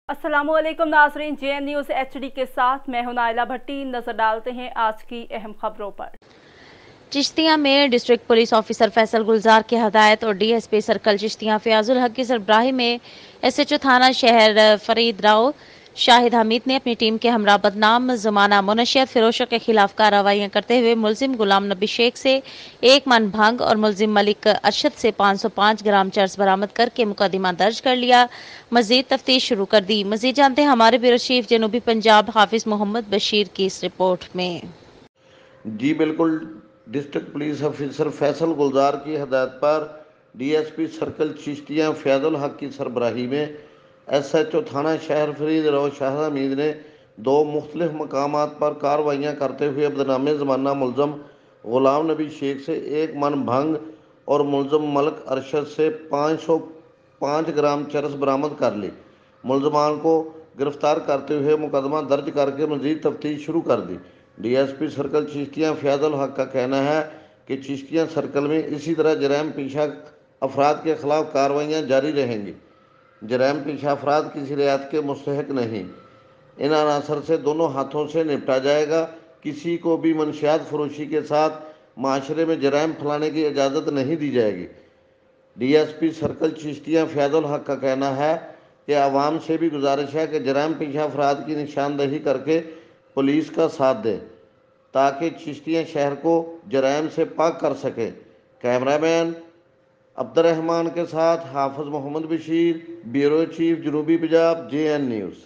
अस्सलामु अलैकुम नाज़रीन, JN न्यूज़ HD के साथ मैं हूं नाइला भट्टी। नजर डालते हैं आज की अहम खबरों पर। चिश्तिया में डिस्ट्रिक्ट पुलिस ऑफिसर फैसल गुलजार की हदायत और DSP सर्कल चिश्तिया फयाजुल हक की सरबराही में SHO थाना शहर फरीद राव शाहिद हमीद ने अपनी टीम के हमरा बदनाम ज़माना मुनशियत फिरोशों के खिलाफ कार्रवाइयाँ करते हुए मुलजिम गुलाम नबी शेख से 1 मन भंग और मुलजिम मलिक अरशद से 505 ग्राम चर्स बरामद करके मुकदमा दर्ज कर लिया। मजीद तफ्तीश शुरू कर दी। मजीद जानते हैं हमारे ब्यूरो चीफ जनूबी पंजाब हाफिज मोहम्मद बशीर की इस रिपोर्ट में। जी बिल्कुल, डिस्ट्रिक्ट पुलिस ऑफिसर फैसल गुलजार की हदायत पर DSP सर्कल चिश्तियाँ फयाजुल हक की सरबराही में SHO थाना शहर फरीद राव शाहिद हमीद ने 2 मुख्तलिफ मकामात पर कार्रवाइयाँ करते हुए बदनाम ज़माना मुलज़म गुलाम नबी शेख से 1 मन भंग और मुलज़म मलिक अरशद से 505 ग्राम चरस बरामद कर ली। मुलजमान को गिरफ्तार करते हुए मुकदमा दर्ज करके मजीद तफ्तीश शुरू कर दी। DSP सर्कल चिश्तियाँ फयाजुल हक का कहना है कि चिश्तियाँ सर्कल में इसी तरह जराइम पेशा अफराद के खिलाफ कार्रवाइयाँ जारी रहेंगी। जराइम पेशा अफराद किसी रियायत के मुस्तहक नहीं। इन अनासर से दोनों हाथों से निपटा जाएगा। किसी को भी मनशियात फरोशी के साथ माशरे में जराइम फैलाने की इजाज़त नहीं दी जाएगी। DSP सर्कल चिश्तियाँ फयाजुल हक का कहना है कि आवाम से भी गुजारिश है कि जराइम पेशा अफराद की निशानदही करके पुलिस का साथ दें ताकि चिश्तियाँ शहर को जराइम से पाक कर सकें। कैमरामैन अब्दुर्रहमान के साथ हाफिज मोहम्मद बशीर, ब्यूरो चीफ जनूबी पंजाब, JN न्यूज़।